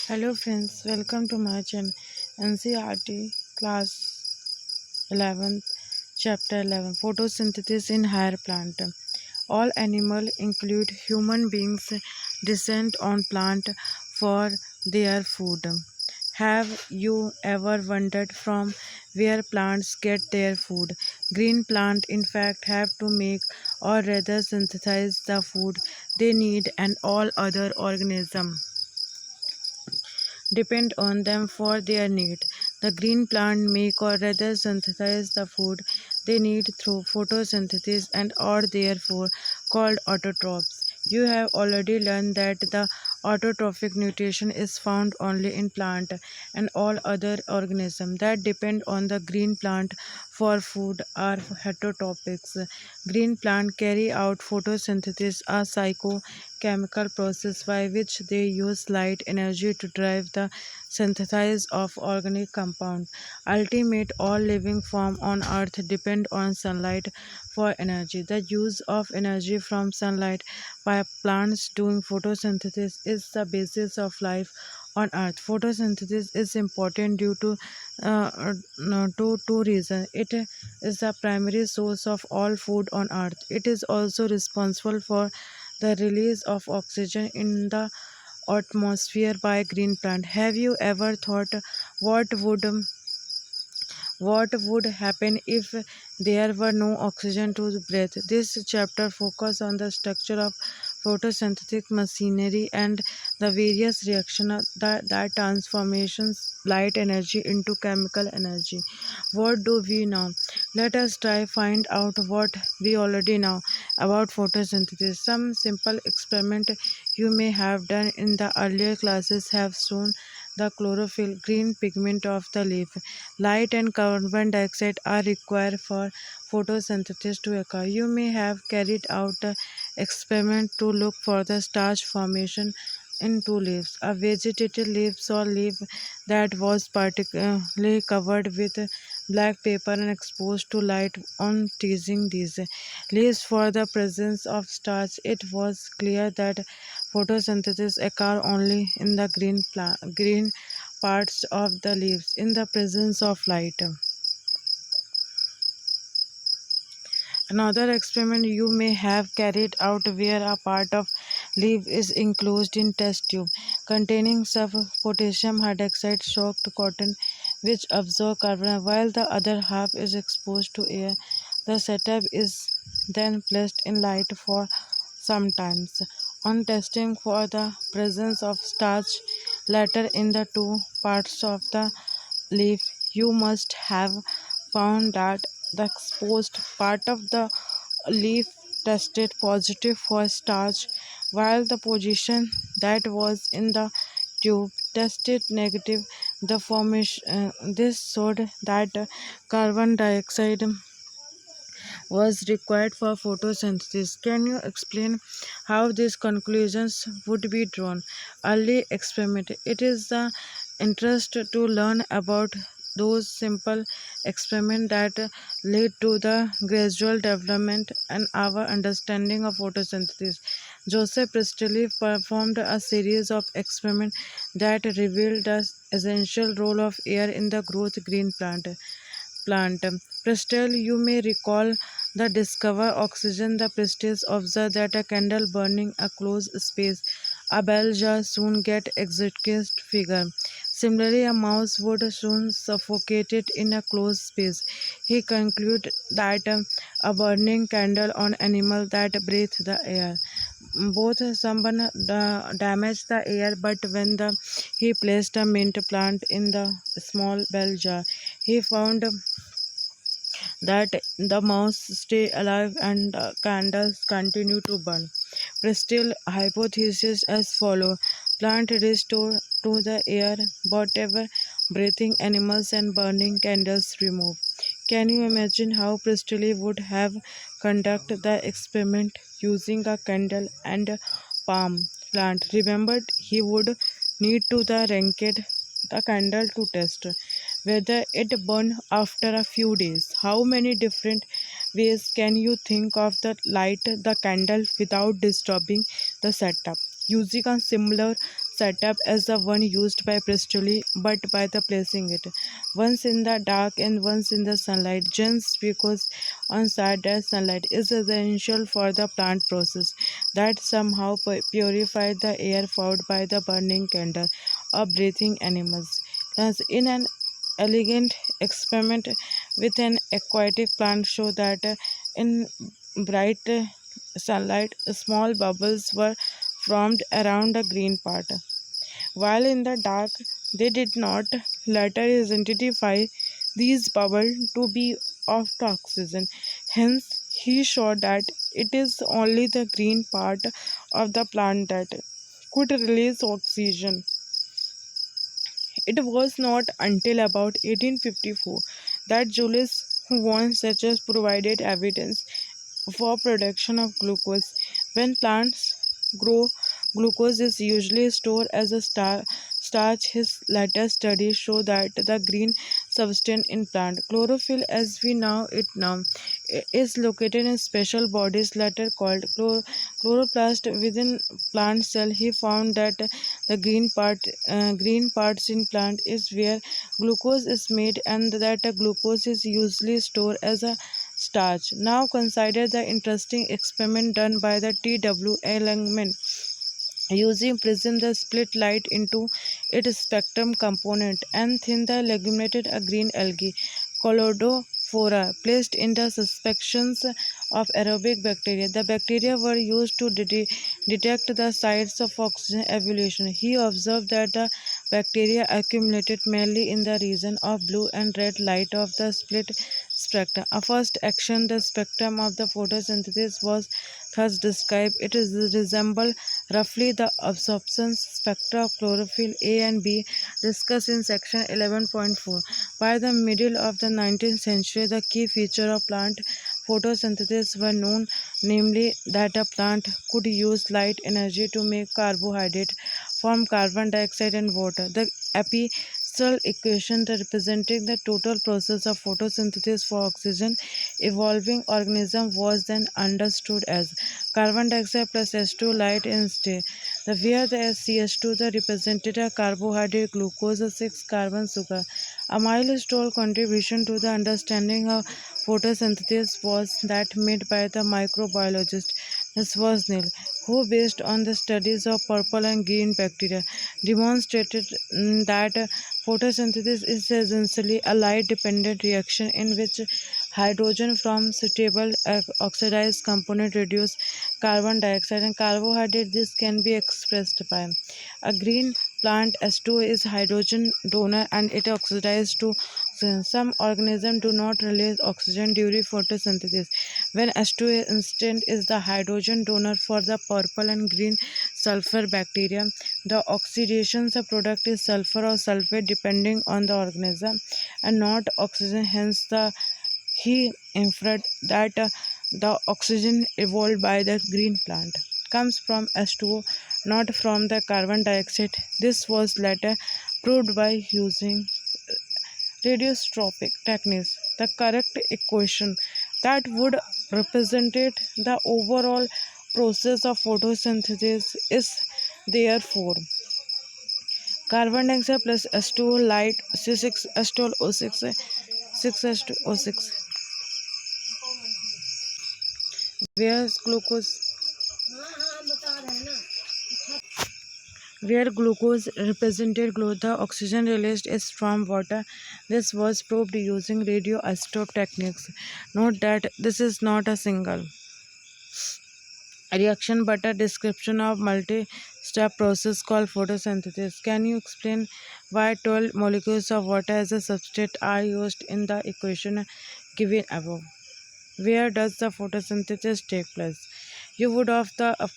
Hello friends, welcome to my channel NCRT class 11th chapter 11 photosynthesis in higher plant. All animals include human beings descend on plant for their food. Have you ever wondered from where plants get their food? Green plants in fact have to make or rather synthesize the food they need, and all other organisms depend on them for their need. The green plant make or rather synthesize the food they need through photosynthesis and are therefore called autotrophs. You have already learned that the autotrophic nutrition is found only in plant, and all other organisms that depend on the green plant for food are heterotropics. Green plants carry out photosynthesis, a chemical process by which they use light energy to drive the synthesis of organic compound. Ultimate all living form on earth depend on sunlight for energy. The use of energy from sunlight by plants doing photosynthesis is the basis of life on earth. Photosynthesis is important due to two reasons. It is the primary source of all food on earth. It is also responsible for the release of oxygen in the atmosphere by green plant. Have you ever thought what would what would happen if there were no oxygen to breathe? This chapter focuses on the structure of photosynthetic machinery and the various reactions that transformations light energy into chemical energy. What do we know? Let us try find out what we already know about photosynthesis. Some simple experiment you may have done in the earlier classes have shown the chlorophyll green pigment of the leaf. Light and carbon dioxide are required for photosynthesis to occur. You may have carried out the experiment to look for the starch formation in two leaves. A vegetative leaf or leaf that was particularly covered with black paper and exposed to light on teasing these leaves for the presence of starch. It was clear that photosynthesis occurs only in the green parts of the leaves in the presence of light. Another experiment you may have carried out where a part of leaf is enclosed in test tube containing some potassium hydroxide soaked cotton which absorb carbon while the other half is exposed to air. The setup is then placed in light for some times. On testing for the presence of starch later in the two parts of the leaf, you must have found that the exposed part of the leaf tested positive for starch, while the position that was in the tube tested negative. This showed that carbon dioxide was required for photosynthesis. Can you explain how these conclusions would be drawn? Early experiment. It is the interest to learn about those simple experiments that lead to the gradual development and our understanding of photosynthesis. Joseph Priestley performed a series of experiments that revealed the essential role of air in the growth green plant. Prestel, you may recall the discover oxygen. The Prestes observed that a candle burning a closed space, a bell jar soon get extinguished figure. Similarly, a mouse would soon suffocate it in a closed space. He concluded that a burning candle on animal that breathe the air. Both someone damaged the air, but when he placed a mint plant in the small bell jar, he found that the mouse stay alive and the candles continue to burn. Prestel hypothesis as follow: plant restore to the air whatever breathing animals and burning candles remove. Can you imagine how Priestley would have conducted the experiment using a candle and a palm plant? Remembered he would need to the ranked the candle to test whether it burned after a few days. How many different ways can you think of the light the candle without disturbing the setup? Using a similar setup as the one used by Priestley, but by the placing it once in the dark and once in the sunlight, just because on-site that sunlight is essential for the plant process that somehow purified the air found by the burning candle of breathing animals. Thus, in an elegant experiment with an aquatic plant show that in bright sunlight small bubbles were formed around the green part, while in the dark they did not later identify these bubbles to be of the oxygen. Hence, he showed that it is only the green part of the plant that could release oxygen. It was not until about 1854 that Julius von Sachs provided evidence for production of glucose. When plants grow, glucose is usually stored as a starch. His latest studies show that the green substance in plant chlorophyll, as we know it now, is located in special bodies later called chloroplast within plant cell. He found that the green parts in plant is where glucose is made, and that glucose is usually stored as a starch. Now consider the interesting experiment done by the T.W.A. Langman. Using prism, they split light into its spectrum component and thin the leguminated a green algae, Colodophora, placed in the suspections of aerobic bacteria. The bacteria were used to detect the sites of oxygen evolution. He observed that the bacteria accumulated mainly in the region of blue and red light of the split spectrum. A first action, the spectrum of the photosynthesis was thus described. It is resemble roughly the absorption spectra of chlorophyll A and B discussed in section 11.4. By the middle of the 19th century, the key feature of plant photosynthesis were known, namely that a plant could use light energy to make carbohydrate from carbon dioxide and water. The Epstein equation representing the total process of photosynthesis for oxygen evolving organism was then understood as carbon dioxide plus H2 light instead. Where the CH2 represented a carbohydrate, glucose, a 6 carbon sugar. A milestone contribution to the understanding of photosynthesis was that made by the microbiologist Swansnil, who, based on the studies of purple and green bacteria, demonstrated that photosynthesis is essentially a light-dependent reaction in which hydrogen from suitable oxidized component reduce carbon dioxide and carbohydrate. This can be expressed by a green plant. S2 is hydrogen donor and it oxidizes to oxygen. Some organisms do not release oxygen during photosynthesis. When S2 instant is the hydrogen donor for the purple and green sulfur bacteria, the oxidation product is sulfur or sulfate depending on the organism and not oxygen. Hence, he inferred that the oxygen evolved by the green plant comes from H2O, not from the carbon dioxide. This was later proved by using radiostropic techniques. The correct equation that would represent the overall process of photosynthesis is therefore carbon dioxide plus H2O light C6 H12O6 6H2O6, whereas glucose represented the oxygen released is from water. This was proved using radioisotope techniques. Note that this is not a single reaction but a description of multi-step process called photosynthesis. Can you explain why 12 molecules of water as a substrate are used in the equation given above? Where does the photosynthesis take place? You would of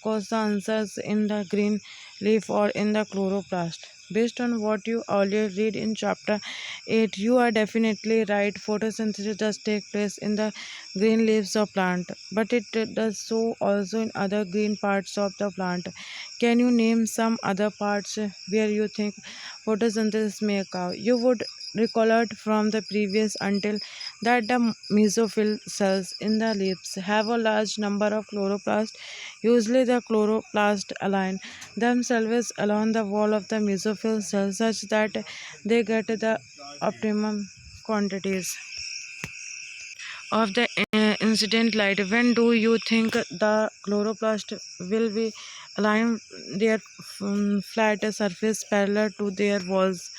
course the answers in the green leaf or in the chloroplast. Based on what you earlier read in chapter 8, you are definitely right. Photosynthesis does take place in the green leaves of plant, but it does so also in other green parts of the plant. Can you name some other parts where you think photosynthesis may occur? You would recollect from the previous until that the mesophyll cells in the leaves have a large number of chloroplasts. Usually the chloroplasts align themselves along the wall of the mesophyll cell such that they get the optimum quantities of the incident light. When do you think the chloroplast will be aligned their flat surface parallel to their walls?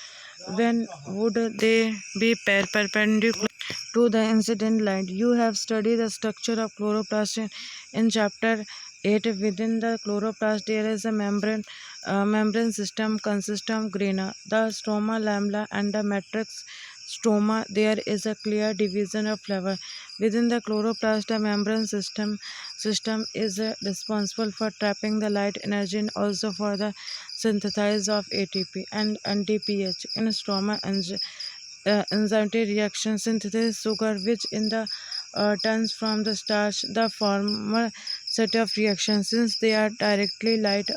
When would they be perpendicular to the incident light? You have studied the structure of chloroplast in chapter 8. Within the chloroplast, there is a membrane system consist of grana, the stroma, lamella, and the matrix stroma. There is a clear division of flavor. Within the chloroplast, the membrane system is responsible for trapping the light energy and also for the synthesis of ATP and NADPH in stroma enzymatic reaction synthesis sugar which in the turns from the starch. The former set of reactions, since they are directly light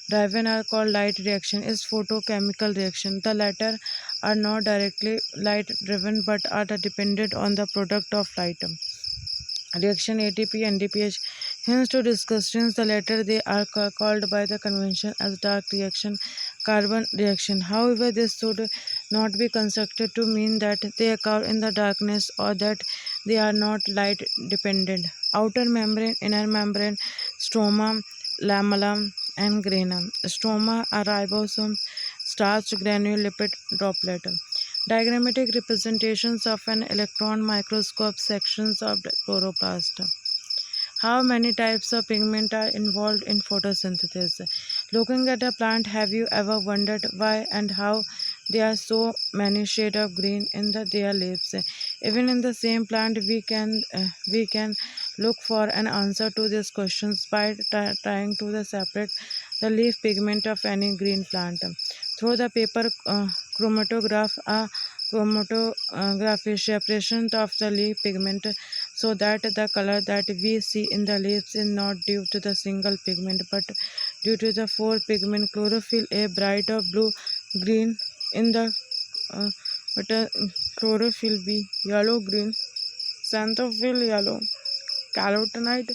driven, are called light reaction is photochemical reaction. The latter are not directly light driven but are dependent on the product of light reaction ATP and DPH. Hence, to discussions the latter, they are called by the convention as dark reaction, carbon reaction. However, this should not be constructed to mean that they occur in the darkness or that they are not light dependent. Outer membrane, inner membrane, stroma, lamella, and grana. Stroma are ribosome, starch granule lipid droplet. Diagrammatic representations of an electron microscope sections of the chloroplast. How many types of pigment are involved in photosynthesis? Looking at a plant, have you ever wondered why and how there are so many shades of green in their leaves? Even in the same plant, we can look for an answer to these questions by trying to separate the leaf pigment of any green plant. Through the paper chromatograph, a chromatograph is separation of the leaf pigment so that the color that we see in the leaves is not due to the single pigment but due to the four pigment chlorophyll A bright of blue green in the uh, but, chlorophyll B yellow green, xanthophyll yellow, carotenoid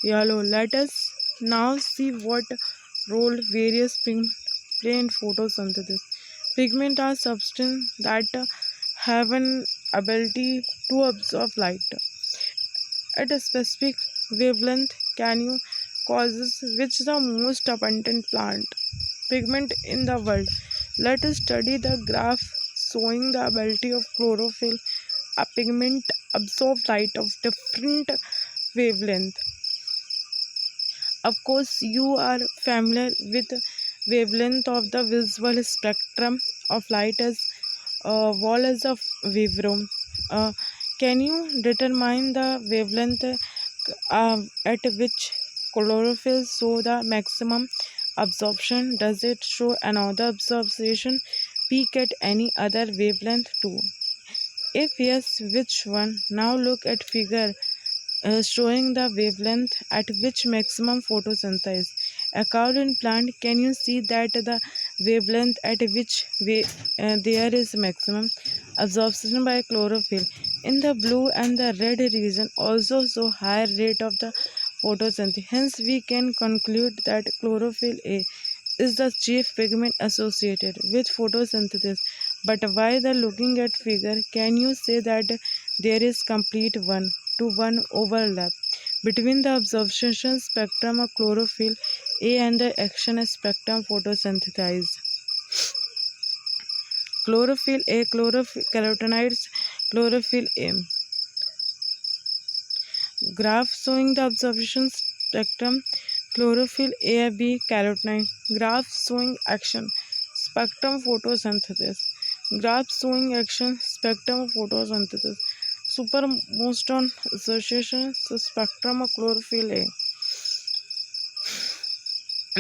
yellow. Let us now see what role various pigments play in photosynthesis. Pigments are substances that have an ability to absorb light at a specific wavelength. Can you causes which the most abundant plant pigment in the world? Let us study the graph showing the ability of chlorophyll, a pigment absorb light of different wavelength. Of course, you are familiar with wavelength of the visual spectrum of light as Wallace of Vivron. Uh, can you determine the wavelength at which chlorophyll show the maximum absorption? Does it show another absorption peak at any other wavelength too? If yes, which one? Now look at figure showing the wavelength at which maximum photosynthesis occurs in plant. Can you see that the wavelength at which there is maximum absorption by chlorophyll in the blue and the red region also show higher rate of the photosynthesis? Hence, we can conclude that chlorophyll A is the chief pigment associated with photosynthesis. But why the looking at figure, can you say that there is complete one-to-one overlap between the absorption spectrum of chlorophyll A and the action spectrum photosynthesized? Chlorophyll A, carotenoids, chlorophyll A. Graph showing the absorption spectrum chlorophyll A, B, carotenoid. Graph showing action spectrum photosynthesis. Graph showing action spectrum photosynthesis. Supermoston association spectrum of chlorophyll A.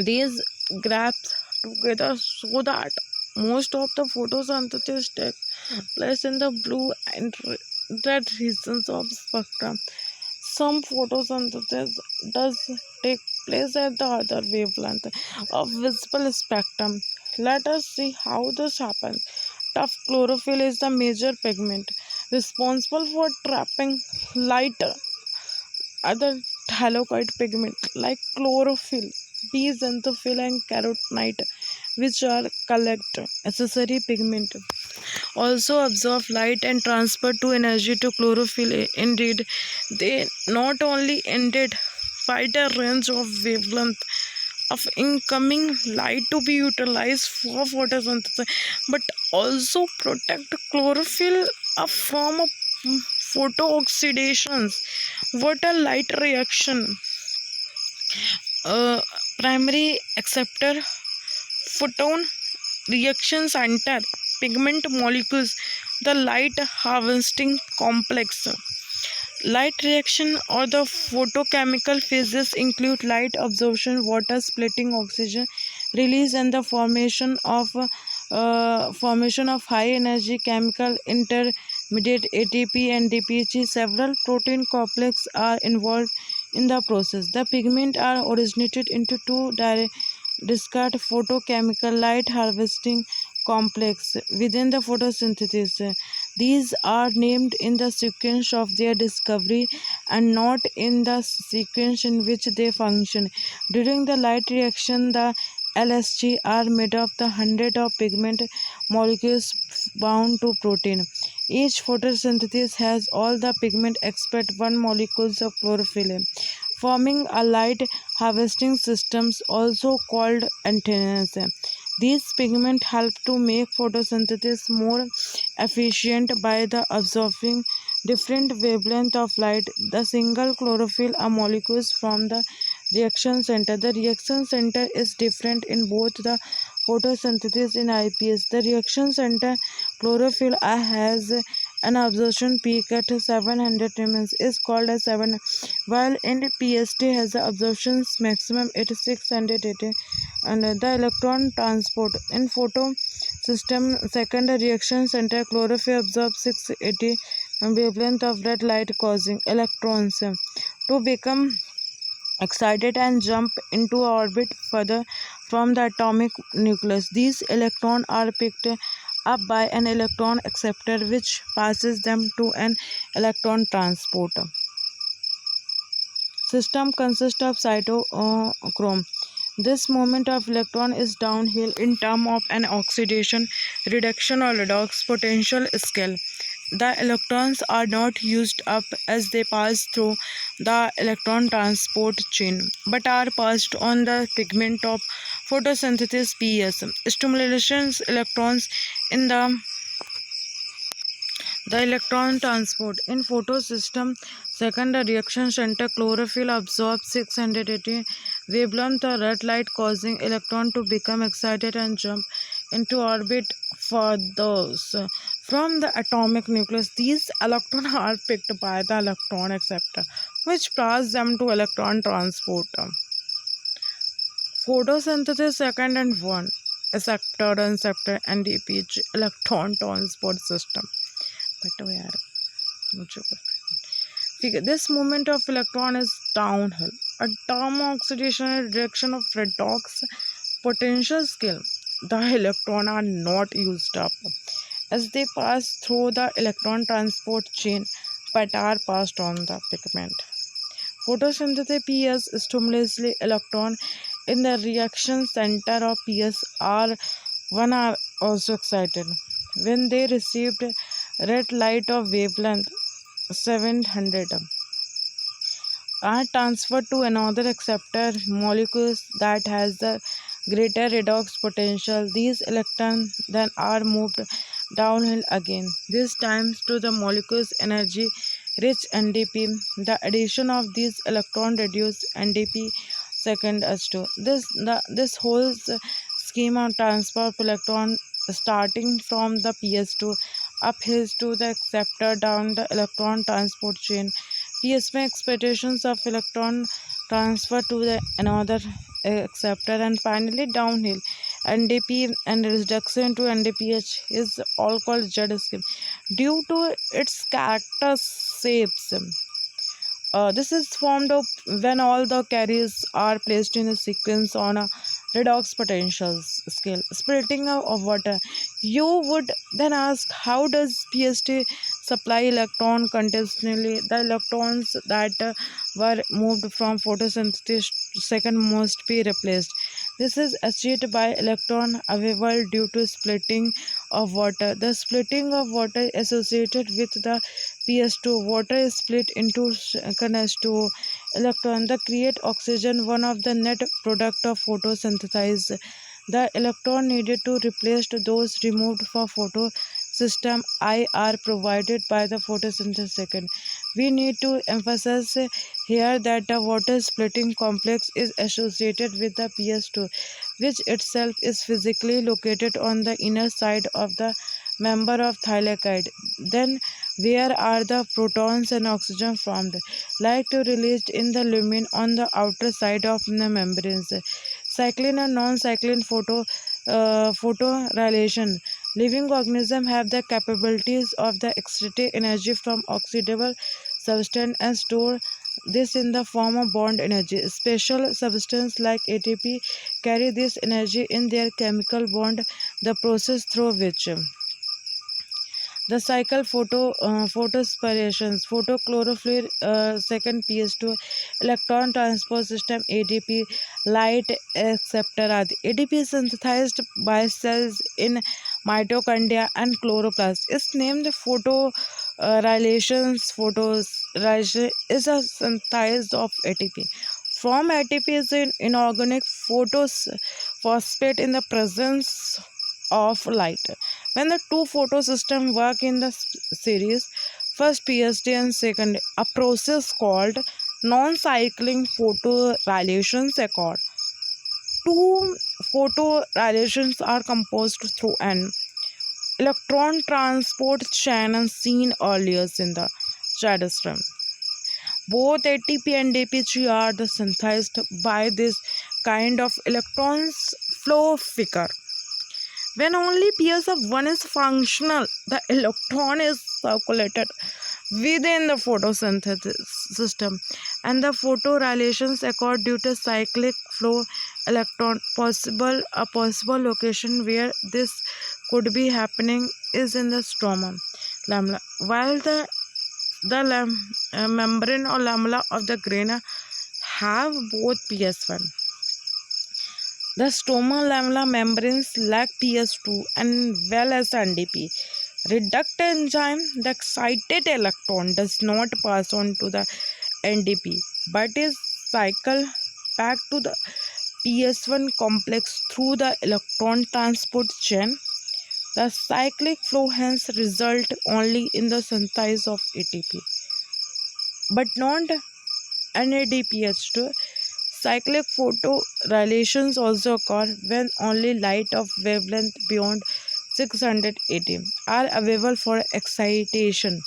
These graphs together so that most of the photosynthesis takes place in the blue and red regions of spectrum. Some photosynthesis does take place at the other wavelength of visible spectrum. Let us see how this happens. Tough chlorophyll is the major pigment responsible for trapping light. Other halocyte pigment like chlorophyll, xanthophyll, and carotenoid, which are collect accessory pigment, also absorb light and transfer to energy to chlorophyll. Indeed, they not only indeed wide a range of wavelength of incoming light to be utilized for photosynthesis, but also protect chlorophyll from photooxidations. Water light reaction. uh, Primary acceptor photon reactions enter pigment molecules, the light harvesting complex. Light reaction or the photochemical phases include light absorption, water splitting, oxygen release, and the formation of high energy chemical intermediate ATP and DPG. Several protein complexes are involved in the process. The pigments are originated into two discrete photochemical light harvesting complex within the photosynthesis. These are named in the sequence of their discovery and not in the sequence in which they function. During the light reaction, the LSG are made of the hundred of pigment molecules bound to protein. Each photosynthesis has all the pigment except one molecules of chlorophyll, forming a light harvesting systems also called antennas. These pigments help to make photosynthesis more efficient by the absorbing different wavelength of light. The single chlorophyll a molecules from the reaction center. The reaction center is different in both the photosynthesis in IPS. The reaction center chlorophyll A has an absorption peak at 700 remains is called as 7, while in PST has the absorption maximum at 680. And the electron transport in photo system second reaction center chlorophyll absorbs 680 wavelength of red light, causing electrons to become excited and jump into orbit further from the atomic nucleus. These electrons are picked up by an electron acceptor, which passes them to an electron transport system consists of cytochrome. This movement of electron is downhill in terms of an oxidation, reduction, or redox potential scale. The electrons are not used up as they pass through the electron transport chain, but are passed on the pigment of photosynthesis PS. Stimulations electrons in the electron transport in photosystem second the reaction center chlorophyll absorbs 680 wavelength of red light, causing electron to become excited and jump into orbit further from the atomic nucleus. These electrons are picked by the electron acceptor, which passes them to electron transport. Photosynthesis second and one acceptor and DPG electron transport system. But यार मुझे figure this movement of electron is downhill. A term oxidation and reduction of redox potential scale. The electrons are not used up as they pass through the electron transport chain, but are passed on the pigment. Photosynthesis PS stimulates electron in the reaction center of PS R1 are also excited. When they received red light of wavelength 700 are transferred to another acceptor molecules that has the greater redox potential. These electrons then are moved downhill again, this time to the molecule's energy rich NDP. The addition of these electrons reduces NDP second S2. This whole scheme of transfer of electron starting from the PS2 uphill to the acceptor down the electron transport chain. PSP expectations of electron transfer to the another acceptor and finally downhill NDP and reduction to NDPH is all called Z scheme due to its character shapes. This is formed of when all the carriers are placed in a sequence on a redox potential scale, splitting of water. You would then ask, how does PST supply electron continuously? The electrons that were moved from photosynthesis second must be replaced. This is achieved by electron available due to splitting of water. The splitting of water associated with the PS2 water is split into second S2 electron that create oxygen, one of the net product of photosynthesis. The electron needed to replace those removed for photosystem I are provided by the photosynthesis second. We need to emphasize here that the water splitting complex is associated with the PS2, which itself is physically located on the inner side of the member of thylakoid. Then where are the protons and oxygen formed? Light released in the lumen on the outer side of the membranes. Cycling and non-cycling photorelation. Living organisms have the capabilities of the extract energy from oxidable substance and store this in the form of bond energy. Special substances like ATP carry this energy in their chemical bond, the process through which the cycle photospirations, photochlorophyll, second PS2, electron transport system ADP, light acceptor आदि. ADP is synthesized by cells in mitochondria and chloroplast. It's named photosynthesis. Photosynthesis is a synthesis of ATP. From ATP is an inorganic phosphate in the presence of light. When the two photosystems work in the series, first PSD and second, a process called non-cycling photorelations occur. Two photorelations are composed through an electron transport channel seen earlier in the diagram. Both ATP and APG are synthesized by this kind of electrons flow figure. When only PS of 1 is functional, the electron is circulated within the photosynthesis system and the photorelations occur due to cyclic flow electron. A possible location where this could be happening is in the stroma lamella. While the membrane or lamella of the grain have both PS1. The stroma lamella membranes lack PS2 and well as NDP. Reduct enzyme, the excited electron does not pass on to the NDP but is cycled back to the PS1 complex through the electron transport chain. The cyclic flow hence result only in the synthesis of ATP but not NADPH2. Cyclic photorelations also occur when only light of wavelength beyond 680 are available for excitation.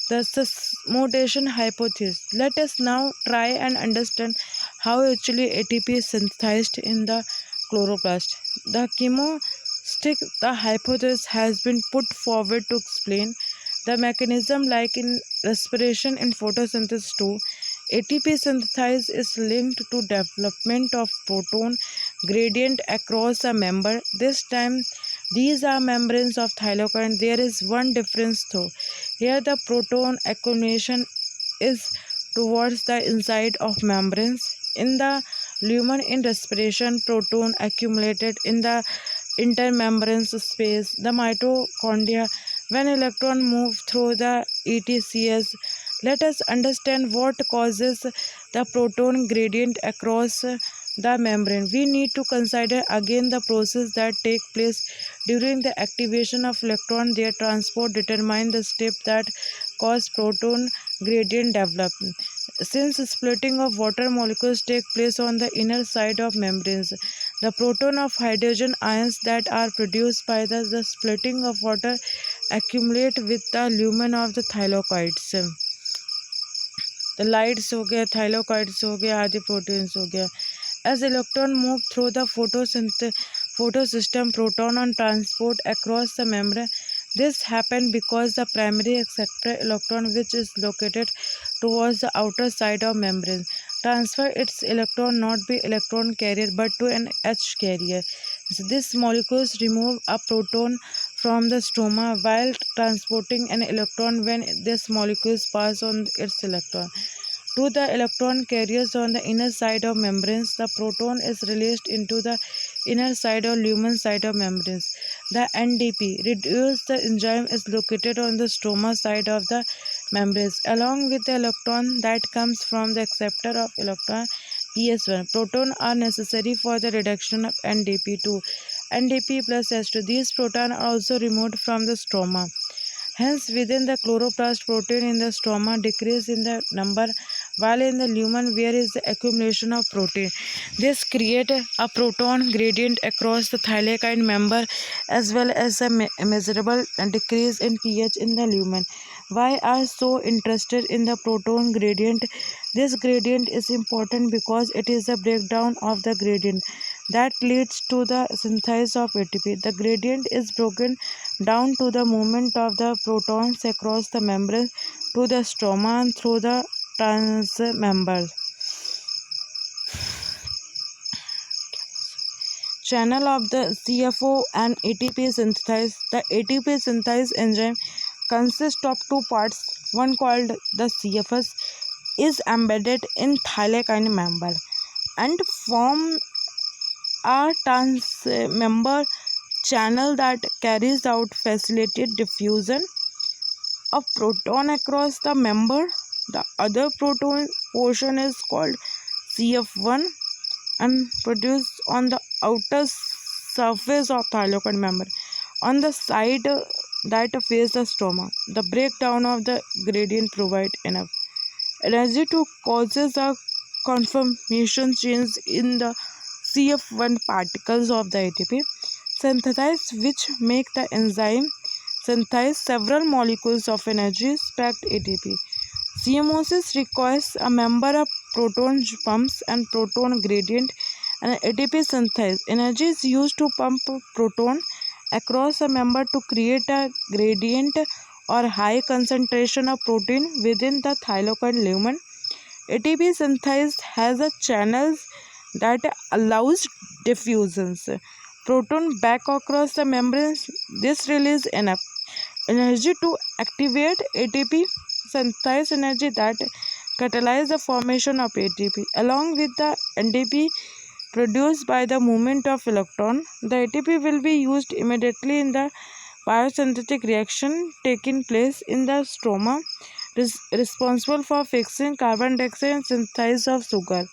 The susmutation hypothesis. Let us now try and understand how actually ATP is synthesized in the chloroplast. The the hypothesis has been put forward to explain the mechanism like in respiration in photosynthesis too. ATP synthesis is linked to development of proton gradient across a member. This time these are membranes of thylakoid. There is one difference though. Here the proton accumulation is towards the inside of membranes. In the lumen in respiration, proton accumulated in the intermembrane space, the mitochondria. When electron move through the ETCs, let us understand what causes the proton gradient across the membrane. We need to consider again the process that take place during the activation of electron. Their transport determine the step that cause proton gradient development. Since splitting of water molecules take place on the inner side of membranes, the proton of hydrogen ions that are produced by the splitting of water accumulate with the lumen of the thylakoids. The lights हो गया, thylakoids हो गया, आदि proteins हो गया. As electron move through the photosystem proton on transport across the membrane. This happens because the primary acceptor electron, which is located towards the outer side of membrane, transfer its electron not be electron carrier but to an H carrier. So these molecules remove a proton from the stroma while transporting an electron. When these molecules pass on its electron to the electron carriers on the inner side of membranes, the proton is released into the inner side or lumen side of membranes. The NDP reduced the enzyme is located on the stroma side of the membranes along with the electron that comes from the acceptor of electron PS1. Proton are necessary for the reduction of NDP2. NDP plus S2. These protons are also removed from the stroma. Hence, within the chloroplast, protein in the stroma decrease in the number, while in the lumen where is the accumulation of protein. This creates a proton gradient across the thylakoid member as well as a measurable decrease in pH in the lumen. Why are so interested in the proton gradient? This gradient is important because it is the breakdown of the gradient that leads to the synthesis of ATP. The gradient is broken down to the movement of the protons across the membrane to the stroma and through the transmembrane channel of the CFO and ATP synthesis. The ATP synthesis enzyme consists of two parts. One called the CFS is embedded in thylakoid member and form a transmembrane channel that carries out facilitated diffusion of proton across the member. The other proton portion is called CF1 and produced on the outer surface of thylakoid member on the side that face the stroma. The breakdown of the gradient provides enough energy to causes a conformation change in the CF1 particles of the ATP synthesize, which make the enzyme synthesize several molecules of energy-packed ATP. Chemosis requires a member of proton pumps and proton gradient and ATP synthesis. Energy is used to pump proton across a member to create a gradient or high concentration of protein within the thylakoid lumen. ATP synthesis has a channels that allows diffusions proton back across the membranes. This releases enough energy to activate ATP synthesis energy that catalyze the formation of ATP along with the NDP produced by the movement of electron. The ATP will be used immediately in the biosynthetic reaction taking place in the stroma responsible for fixing carbon dioxide and synthesis of sugar.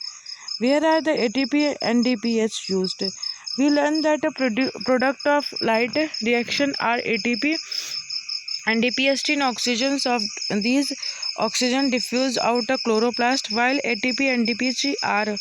Where are the ATP and NDPH used? We learned that a product of light reaction are ATP and NDPH in oxygens of these oxygen diffuse out a chloroplast, while ATP and NDPH are